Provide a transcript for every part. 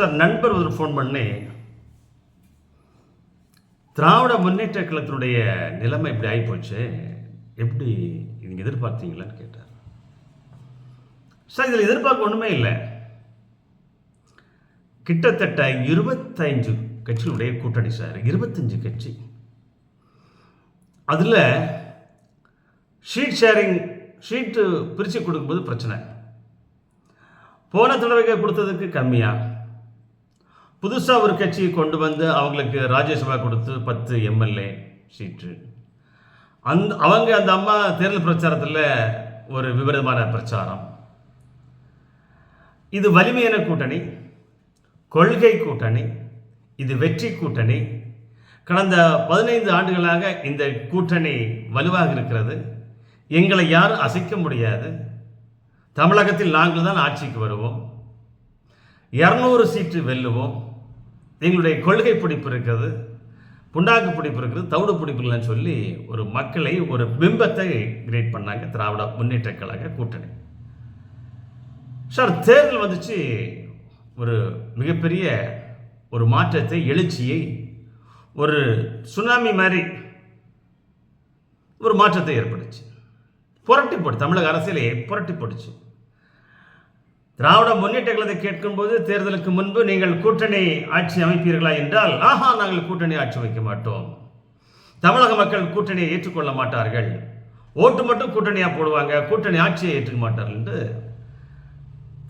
Sir நண்பர் ஒரு phone பண்ணி திராவிட முன்னேற்ற கழகத்தினுடைய நிலைமை இப்படி ஆகிப்போச்சு, எப்படி நீங்கள் எதிர்பார்த்தீங்களான்னு கேட்டார். சார் இதில் எதிர்பார்க்க ஒன்றுமே இல்லை. கிட்டத்தட்ட 25 கட்சிகளுடைய கூட்டணி சார், 25 கட்சி. அதில் ஷீட்டு பிரித்து கொடுக்கும்போது பிரச்சனை. போன தடவை கொடுத்ததுக்கு கம்மியாக புதுசாக ஒரு கட்சியை கொண்டு வந்து அவங்களுக்கு ராஜ்யசபா கொடுத்து 10 எம்எல்ஏ சீட்டு. அவங்க அந்த அம்மா தேர்தல் பிரச்சாரத்தில் ஒரு விபரீதமான பிரச்சாரம். இது வலிமையான கூட்டணி, கொள்கை கூட்டணி, இது வெற்றி கூட்டணி. கடந்த 15 ஆண்டுகளாக இந்த கூட்டணி வலுவாக இருக்கிறது. எங்களை யாரும் அசைக்க முடியாது. தமிழகத்தில் நாங்கள் தான் ஆட்சிக்கு வருவோம், 200 சீட்டு வெல்லுவோம். எங்களுடைய கொள்கை பிடிப்பு இருக்கிறது, புண்டாக்கு பிடிப்பு இருக்கிறது, தவிடு பிடிப்பு இல்லைன்னு சொல்லி ஒரு மக்களை, ஒரு பிம்பத்தை கிரியேட் பண்ணாங்க திராவிட முன்னேற்ற கழக கூட்டணி. சார் தேர்தல் வந்துச்சு, ஒரு மிகப்பெரிய ஒரு மாற்றத்தை, எழுச்சியை, ஒரு சுனாமி மாதிரி ஒரு மாற்றத்தை ஏற்படுச்சு. புரட்டி போட்டு தமிழக அரசியலே புரட்டி போட்டுச்சு. திராவிட முன்னேற்ற கழகத்தை கேட்கும்போது தேர்தலுக்கு முன்பு நீங்கள் கூட்டணி ஆட்சி அமைப்பீர்களா என்றால், நாங்கள் கூட்டணி ஆட்சி வைக்க மாட்டோம், தமிழக மக்கள் கூட்டணியை ஏற்றுக்கொள்ள மாட்டார்கள், ஓட்டு மட்டும் கூட்டணியாக போடுவாங்க, கூட்டணி ஆட்சியை ஏற்றுக்க மாட்டார்கள் என்று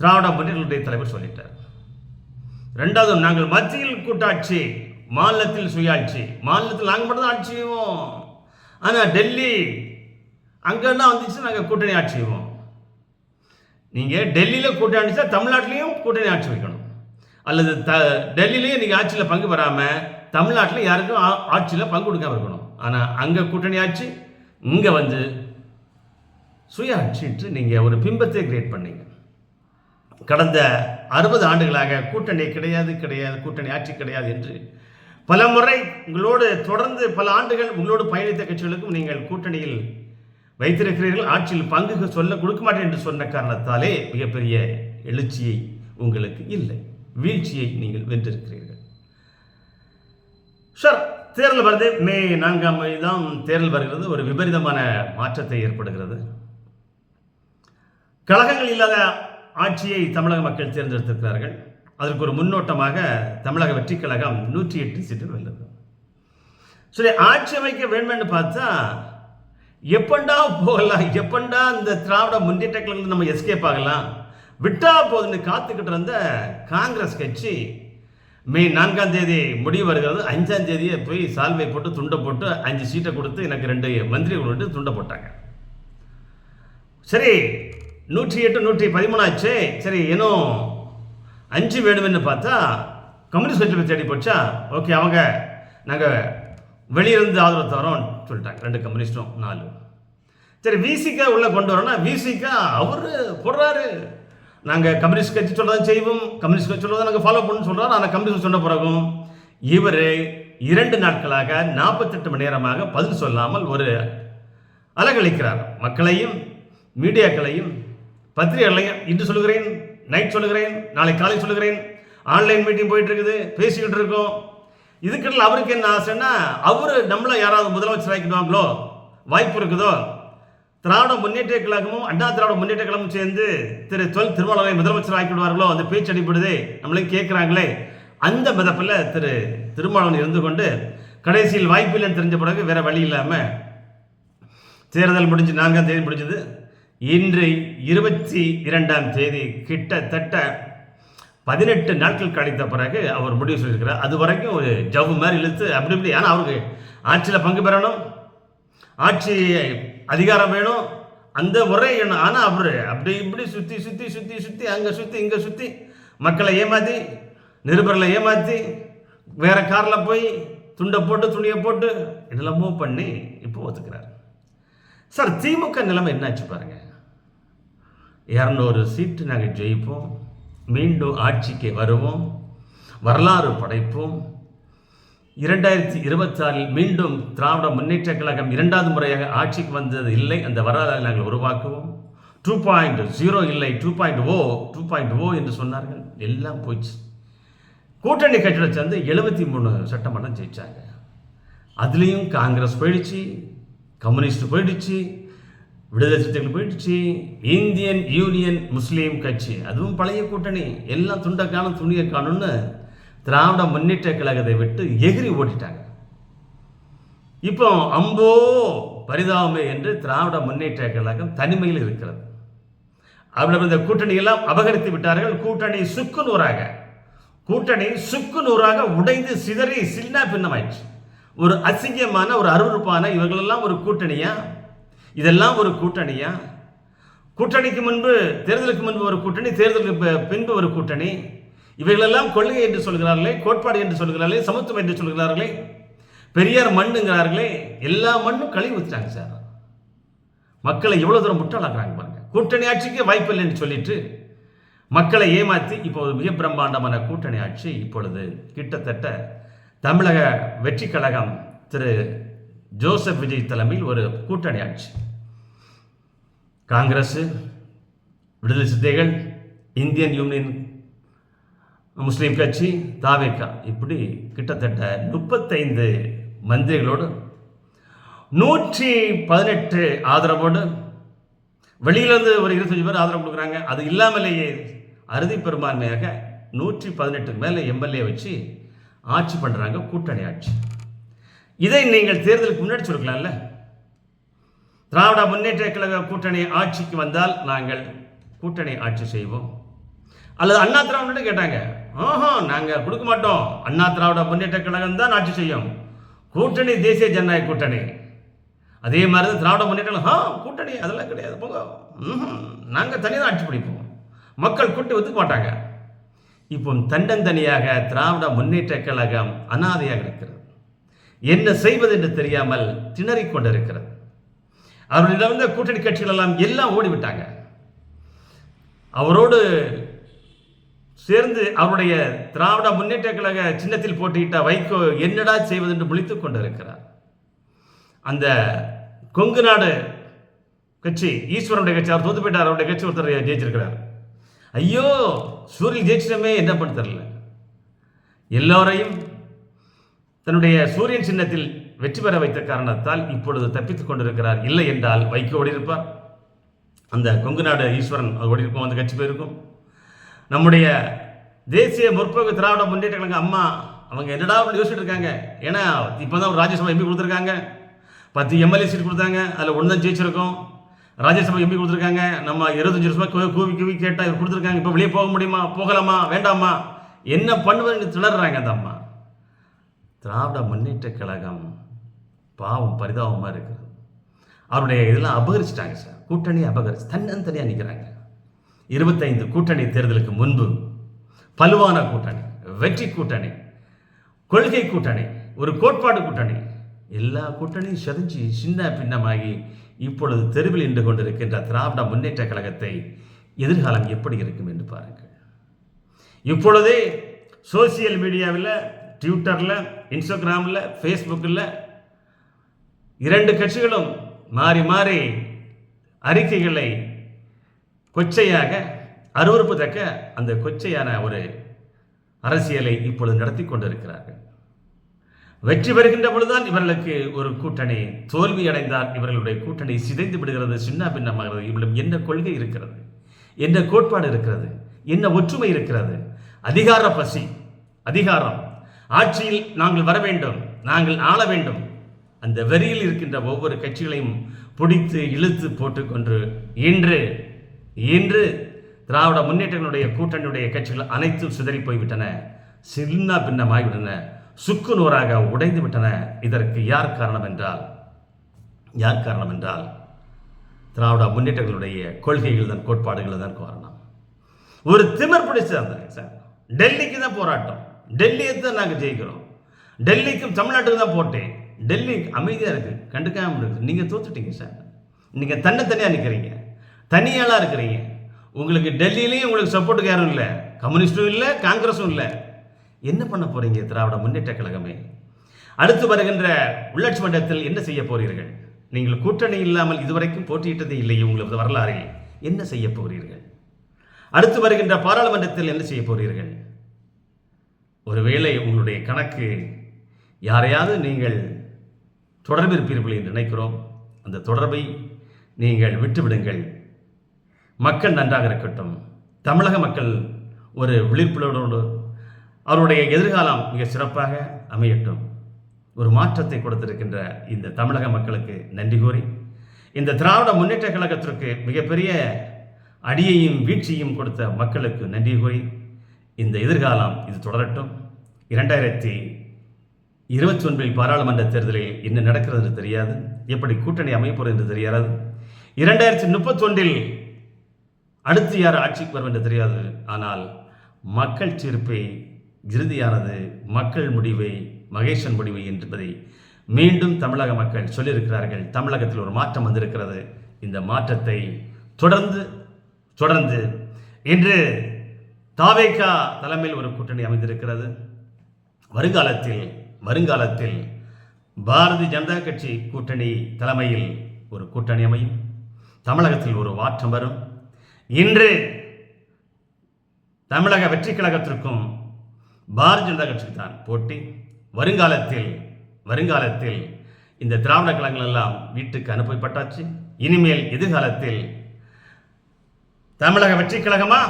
திராவிட முன்னேற்ற தலைவர் சொல்லிட்டார். ரெண்டாவது, நாங்கள் மத்தியில் கூட்டாட்சி, மாநிலத்தில் சுயாட்சி. மாநிலத்தில் நாங்கள் மட்டும் தான் ஆட்சி செய்வோம், ஆனால் டெல்லி அங்கன்னா வந்துச்சு நாங்கள் கூட்டணி ஆட்சி செய்வோம். நீங்கள் டெல்லியில் கூட்டணி ஆட்சிச்சா தமிழ்நாட்டிலையும் கூட்டணி ஆட்சி வைக்கணும், அல்லது டெல்லியிலையும் நீங்கள் ஆட்சியில் பங்கு பெறாமல் தமிழ்நாட்டில் யாருக்கும் ஆட்சியில் பங்கு கொடுக்காம இருக்கணும். ஆனால் அங்கே கூட்டணி ஆட்சி, இங்கே வந்து சுய ஆட்சிட்டு நீங்கள் ஒரு பிம்பத்தை கிரியேட் பண்ணீங்க. கடந்த 60 ஆண்டுகளாக கூட்டணி கிடையாது, கூட்டணி ஆட்சி கிடையாது என்று பல முறை உங்களோடு தொடர்ந்து பல ஆண்டுகள் உங்களோடு பயணித்த கட்சிகளுக்கும் நீங்கள் கூட்டணியில் வைத்திருக்கிறீர்கள். ஆட்சியில் பங்கு சொல்ல கொடுக்க மாட்டேன் என்று சொன்ன காரணத்தாலே மிகப்பெரிய எழுச்சியை உங்களுக்கு இல்லை, வீழ்ச்சியை நீங்கள் வென்றிருக்கிறீர்கள். சார் தேர்தல் வருது, மே 4ஆம் தேதி தான் தேர்தல் வருகிறது. ஒரு விபரீதமான மாற்றத்தை ஏற்படுகிறது. கழகங்கள் இல்லாத ஆட்சியை தமிழக மக்கள் தேர்ந்தெடுத்திருக்கிறார்கள். அதற்கு ஒரு முன்னோட்டமாக தமிழக வெற்றி கழகம் 108 சீட்டு வெல்லுது. சரி, ஆட்சி அமைக்க வேண்டும் என்று பார்த்தா எப்பண்டா போகலாம், எப்பண்டா இந்த திராவிட முன்னேற்ற கழகத்தில் நம்ம எஸ்கேப் ஆகலாம், விட்டா போதுன்னு காத்துக்கிட்டு இருந்த காங்கிரஸ் கட்சி மே 4ஆம் தேதி முடிவு வருகிறது. 5ஆம் தேதியே போய் சால்வை போட்டு துண்டை போட்டு 5 சீட்டை கொடுத்து எனக்கு 2 மந்திரிகள் விட்டு துண்டை போட்டாங்க. சரி, 108 113 ஆச்சு. சரி, இன்னும் 5 வேணும்னு பார்த்தா கம்யூனிஸ்ட் கட்சியில் தேடி போச்சா. ஓகே, அவங்க நாங்கள் வெளியிருந்து ஆதரவு தரோம் சொல்லிட்டாங்க, 2 கம்யூனிஸ்டும் 4. சரி, விசிகா உள்ளே கொண்டு வரோன்னா விசிகா அவர் போடுறாரு, நாங்கள் கம்யூனிஸ்ட் கட்சி சொல்கிறத செய்வோம், கம்யூனிஸ்ட் கட்சி சொல்கிறத நாங்கள் ஃபாலோ பண்ணு சொல்கிறார். ஆனால் கம்யூனிஸ்ட் சொன்ன பிறகும் இவர் 2 நாட்களாக 48 மணி நேரமாக பதில் சொல்லாமல் ஒரு அலங்கழிக்கிறார். மக்களையும் மீடியாக்களையும் பத்திரிகைகளையும். இன்று சொல்லுகிறேன், நைட் சொல்லுகிறேன், நாளை காலை சொல்லுகிறேன், ஆன்லைன் மீட்டிங் போயிட்டு இருக்குது, பேசிக்கிட்டு இருக்கோம். இதுக்கிட்ட அவருக்கு என்ன ஆசைன்னா, அவர் நம்மளை யாராவது முதலமைச்சர் ஆக்கிடுவாங்களோ, வாய்ப்பு இருக்குதோ. திராவிட முன்னேற்ற கழகமும் அண்ணா திராவிட முன்னேற்ற கழகமும் சேர்ந்து திருமாவளவனை முதலமைச்சர் ஆக்கிவிடுவார்களோ, அந்த பேச்சு அடிப்படுது, நம்மளையும் கேட்குறாங்களே, அந்த மிதப்பில் திருமாவளவன் இருந்து கொண்டு கடைசியில் வாய்ப்பு இல்லைன்னு தெரிஞ்ச பிறகு வேற வழி இல்லாமல் தேர்தல் முடிஞ்சு 4ஆம் தேதி முடிஞ்சது. இன்று 22ஆம் தேதி, கிட்டத்தட்ட 18 நாட்கள் கழித்த பிறகு அவர் முடிவு சொல்லியிருக்கிறார். அது வரைக்கும் ஒரு ஜவ்வு மாதிரி இழுத்து அப்படி இப்படி. ஆனால் அவருக்கு ஆட்சியில் பங்கு பெறணும், ஆட்சி அதிகாரம் வேணும், அந்த முறை என்ன. ஆனால் அவர் அப்படி இப்படி சுற்றி சுற்றி சுற்றி சுற்றி அங்கே சுற்றி இங்கே சுற்றி மக்களை ஏமாற்றி, நிருபர்களை ஏமாற்றி, வேற காரில் போய் துண்டை போட்டு துணியை போட்டு இதெல்லாமோ பண்ணி இப்போ ஒத்துக்கிறார். சார், திமுக நிலைமை என்னாச்சு பாருங்க. 200 சீட்டு நாங்கள் ஜெயிப்போம், மீண்டும் ஆட்சிக்கு வருவோம், வரலாறு படைப்போம், 2026 மீண்டும் திராவிட முன்னேற்ற கழகம் 2வது முறையாக ஆட்சிக்கு வந்தது இல்லை, அந்த வரலாறு நாங்கள் உருவாக்குவோம். 2.0 இல்லை 2.0 என்று சொன்னார்கள். எல்லாம் போச்சு. கூட்டணி கட்சியோட சேர்ந்து 73 சட்டமன்றம் ஜெயிச்சாங்க. அதுலேயும் காங்கிரஸ் போயிடுச்சு, கம்யூனிஸ்ட் போயிடுச்சு, விடுதலை சிறுத்தைகள் போயிடுச்சு, இந்தியன் யூனியன் முஸ்லீம் கட்சி அதுவும் பழைய கூட்டணி, எல்லாம் துண்டை காணும் துணியை காணும்னு திராவிட முன்னேற்ற கழகத்தை விட்டு எகிரி ஓட்டிட்டாங்க. இப்போ அம்போ பரிதாபமே என்று திராவிட முன்னேற்ற கழகம் தனிமையில் இருக்கிறது. அவ்வளவு இந்த கூட்டணியெல்லாம் அபகரித்து விட்டார்கள். கூட்டணி சுக்குநூறாக உடைந்து சிதறி சின்ன பின்னமாயிடுச்சு. ஒரு அசிங்கமான ஒரு அருவருப்பான இவர்களெல்லாம் ஒரு கூட்டணியா? இதெல்லாம் ஒரு கூட்டணியா? கூட்டணிக்கு முன்பு தேர்தலுக்கு முன்பு ஒரு கூட்டணி, தேர்தலுக்கு பின்பு ஒரு கூட்டணி. இவைகளெல்லாம் கொள்கை என்று சொல்கிறார்களே, கோட்பாடு என்று சொல்கிறார்களே, சமத்துவம் என்று சொல்கிறார்களே, பெரியார் மண்ணுங்கிறார்களே, எல்லா மண்ணும் கழுவி ஊற்றிட்டாங்க சார். மக்களை எவ்வளோ தூரம் முட்டாளாக்குறாங்க பாருங்க. கூட்டணி ஆட்சிக்கு வாய்ப்பு இல்லைன்னு சொல்லிட்டு மக்களை ஏமாற்றி இப்போ ஒரு மிக பிரம்மாண்டமான கூட்டணி ஆட்சி இப்பொழுது கிட்டத்தட்ட தமிழக வெற்றி கழகம் திரு ஜோசப் விஜய் தலைமையில் ஒரு கூட்டணி ஆட்சி. காங்கிரஸ், விடுதலை சிறுத்தைகள், இந்தியன் யூனியன் முஸ்லீம் கட்சி, தாவேகா, இப்படி கிட்டத்தட்ட 35 மந்திரிகளோடு 118 ஆதரவோடு, வெளியிலிருந்து ஒரு 25 பேர் ஆதரவு கொடுக்குறாங்க. அது இல்லாமலேயே அறுதி பெரும்பான்மையாக 118 மேலே எம்எல்ஏ வச்சு ஆட்சி பண்ணுறாங்க, கூட்டணி ஆட்சி. இதை நீங்கள் தேர்தலுக்கு முன்னாடி சொல்லலாம்ல. திராவிட முன்னேற்ற கழக கூட்டணி ஆட்சிக்கு வந்தால் நாங்கள் கூட்டணி ஆட்சி செய்வோம். அல்லது அண்ணா திராவிட கேட்டாங்க, நாங்கள் கொடுக்க மாட்டோம், அண்ணா திராவிட முன்னேற்ற கழகம் தான் ஆட்சி செய்யும், கூட்டணி தேசிய ஜனநாயக கூட்டணி. அதே மாதிரி தான் திராவிட முன்னேற்ற கூட்டணி அதெல்லாம் கிடையாது, போங்க, நாங்கள் தனியாக ஆட்சி பிடிப்போம், மக்கள் கூட்டி ஒத்துக்க மாட்டாங்க. இப்போ தன்னந்தனியாக திராவிட முன்னேற்ற கழகம் அனாதையாக இருக்கிறது. என்ன செய்வது என்று தெரியாமல் திணறிக் கொண்டிருக்கிறது. அவர்களிடம் கூட்டணி கட்சிகள் எல்லாம் ஓடிவிட்டாங்க. அவரோடு சேர்ந்து அவருடைய திராவிட முன்னேற்ற கழக சின்னத்தில் போட்டியிட்ட வைகோ என்னடா செய்வது என்று முழித்துக் கொண்டிருக்கிறார். அந்த கொங்கு நாடு கட்சி, ஈஸ்வரனுடைய கட்சி, அவர் தோத்து போயிட்டார். அவருடைய கட்சி ஒருத்தர் ஜெயிச்சிருக்கிறார். ஐயோ, சூரியன் ஜெயிச்சிட்டமே, என்ன பண்ண தெரியல. எல்லோரையும் தன்னுடைய சூரியன் சின்னத்தில் வெற்றி பெற வைத்த காரணத்தால் இப்பொழுது தப்பித்துக் கொண்டிருக்கிறார். இல்லை என்றால் வைகோ ஓடி இருப்பார், அந்த கொங்கு நாடு ஈஸ்வரன் அது ஓடி இருக்கும், அந்த கட்சி போயிருக்கும். நம்முடைய தேசிய முற்போக்கு திராவிட முன்னேற்ற கழகம் அம்மா அவங்க என்னடா யோசிச்சுட்டு இருக்காங்க. ஏன்னா இப்போ தான் ஒரு ராஜ்யசபா எம்பி கொடுத்துருக்காங்க, 10 எம்எல்ஏ சீட் கொடுத்தாங்க, அதில் ஒன்று தான் ஜெயிச்சிருக்கோம். ராஜ்யசபா எம்பி கொடுத்துருக்காங்க, நம்ம 25 வருஷமாக கூவி கேட்டால் இவர் கொடுத்துருக்காங்க. இப்போ வெளியே போக முடியுமா, போகலாமா, வேண்டாமா, என்ன பண்ணுவதுன்னு திணறாங்க அந்த அம்மா. திராவிட முன்னேற்ற கழகம் பாவம் பரிதாபமாக இருக்குது. அவருடைய இதெல்லாம் அபகரிச்சிட்டாங்க சார். கூட்டணி அபகரிச்சு தன்னந்தனியாக நிற்கிறாங்க. 25 கூட்டணி தேர்தலுக்கு முன்பு பலுவான கூட்டணி, வெற்றி கூட்டணி, கொள்கை கூட்டணி, ஒரு கோட்பாடு கூட்டணி, எல்லா கூட்டணியும் செதிஞ்சு சின்ன பின்னமாகி இப்பொழுது தெருவில் நின்று கொண்டிருக்கின்ற திராவிட முன்னேற்ற கழகத்தை எதிர்காலம் எப்படி இருக்கும் என்று பாருங்கள். இப்பொழுதே சோசியல் மீடியாவில், ட்விட்டரில், இன்ஸ்டாகிராமில், ஃபேஸ்புக்கில் 2 கட்சிகளும் மாறி மாறி அறிக்கைகளை கொச்சையாக அருவருப்பு தக்க அந்த கொச்சையான ஒரு அரசியலை இப்பொழுது நடத்தி கொண்டிருக்கிறார்கள். வெற்றி பெறுகின்ற பொழுதுதான் இவர்களுக்கு ஒரு கூட்டணி, தோல்வி அடைந்தால் இவர்களுடைய கூட்டணி சிதைந்து விடுகிறது, சின்ன பின்னமாகிறது. இவர்களும் என்ன கொள்கை இருக்கிறது, என்ன கோட்பாடு இருக்கிறது, என்ன ஒற்றுமை இருக்கிறது? அதிகார பசி, அதிகாரம், ஆட்சியில் நாங்கள் வர வேண்டும், நாங்கள் ஆள வேண்டும். அந்த வெறியில் இருக்கின்ற ஒவ்வொரு கட்சிகளையும் பிடித்து இழுத்து போட்டுக்கொண்டு இன்று திராவிட முன்னேற்றங்களுடைய கூட்டணியுடைய கட்சிகள் அனைத்தும் சிதறி போய்விட்டன, சின்ன பின்னமாகிவிட்டன, சுக்கு நூறாக உடைந்து விட்டன. இதற்கு யார் காரணம் என்றால் திராவிட முன்னேற்றங்களுடைய கொள்கைகள் தான், கோட்பாடுகள் தான் காரணம். ஒரு திமிர் பிடிச்சது சார். டெல்லிக்கு தான் போராட்டம், டெல்லியை தான் நாங்கள் ஜெயிக்கிறோம், டெல்லிக்கும் தமிழ்நாட்டுக்கு தான் போட்டேன், டெல்லி அமைதியாக இருக்குது, கண்டுக்காம இருக்குது. நீங்கள் தோத்துட்டீங்க சார். நீங்கள் தனியாக நிற்கிறீங்க, தனியாளாக இருக்கிறீங்க. உங்களுக்கு டெல்லியிலையும் உங்களுக்கு சப்போர்ட்டுக்கு யாரும் இல்லை, கம்யூனிஸ்டும் இல்லை, காங்கிரஸும் இல்லை. என்ன பண்ண போகிறீங்க திராவிட முன்னேற்ற கழகமே? அடுத்து வருகின்ற உள்ளாட்சி மன்றத்தில் என்ன செய்ய போகிறீர்கள்? நீங்கள் கூட்டணி இல்லாமல் இதுவரைக்கும் போட்டியிட்டதே இல்லை உங்களது வரலாறில். என்ன செய்ய போகிறீர்கள்? அடுத்து வருகின்ற பாராளுமன்றத்தில் என்ன செய்ய போகிறீர்கள்? ஒருவேளை உங்களுடைய கணக்கு யாரையாவது நீங்கள் தொடர்பிருப்பீர்கள் என்று நினைக்கிறோம். அந்த தொடர்பை நீங்கள் விட்டுவிடுங்கள். மக்கள் நன்றாக இருக்கட்டும். தமிழக மக்கள் ஒரு விழிப்புணர்வோடு அவருடைய எதிர்காலம் மிக சிறப்பாக அமையட்டும். ஒரு மாற்றத்தை கொடுத்திருக்கின்ற இந்த தமிழக மக்களுக்கு நன்றி கூறி, இந்த திராவிட முன்னேற்ற கழகத்திற்கு மிகப்பெரிய அடியையும் வீழ்ச்சியும் கொடுத்த மக்களுக்கு நன்றி கூறி, இந்த எதிர்காலம் இது தொடரட்டும். 2021 பாராளுமன்ற தேர்தலில் என்ன நடக்கிறது என்று தெரியாது, எப்படி கூட்டணி அமைப்பது என்று தெரியாது. 2031 அடுத்து யார் ஆட்சிக்கு வரும் என்று தெரியாது. ஆனால் மக்கள் தீர்ப்பை இறுதியானது, மக்கள் முடிவை, மகேசன் முடிவு என்பதை மீண்டும் தமிழக மக்கள் சொல்லியிருக்கிறார்கள். தமிழகத்தில் ஒரு மாற்றம் வந்திருக்கிறது. இந்த மாற்றத்தை தொடர்ந்து இன்று தாவேகா தலைமையில் ஒரு கூட்டணி அமைந்திருக்கிறது. வருங்காலத்தில் பாரதிய ஜனதா கட்சி கூட்டணி தலைமையில் ஒரு கூட்டணி அமையும். தமிழகத்தில் ஒரு மாற்றம் வரும். இன்று தமிழக வெற்றி கழகத்திற்கும் பாரதிய ஜனதா கட்சிக்கு தான் போட்டி. வருங்காலத்தில் இந்த திராவிட கழகங்கள் எல்லாம் வீட்டுக்கு அனுப்பப்பட்டாச்சு. இனிமேல் எதிர்காலத்தில் தமிழக வெற்றி கழகமா,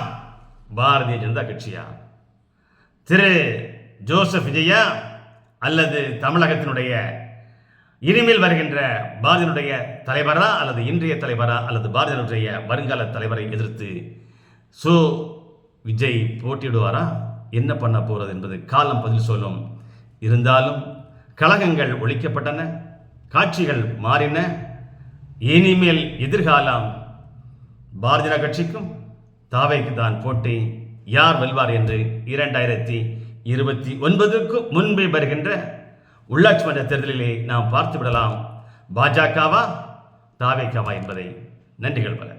பாரதிய ஜனதா கட்சியா, திரு ஜோசப் விஜயா, அல்லது தமிழகத்தினுடைய இனிமேல் வருகின்ற பாரதியனுடைய தலைவரா, அல்லது இன்றைய தலைவரா, அல்லது பாரதியனுடைய வருங்கால தலைவரை எதிர்த்து விஜய் போட்டியிடுவாரா? என்ன பண்ண போகிறது என்பது காலம் பதில் சொல்லும். இருந்தாலும் கழகங்கள் ஒழிக்கப்பட்டன, காட்சிகள் மாறின. இனிமேல் எதிர்காலம் பாரதிய கட்சிக்கும் தாவேக்கு தான் போட்டி. யார் வெல்வார் என்று 2029க்கு முன்பே வருகின்ற உள்ளாட்சி மன்ற தேர்தலிலே நாம் பார்த்து விடலாம். பாஜகவா தாவேக்காவா என்பதை. நன்றிகள் பல.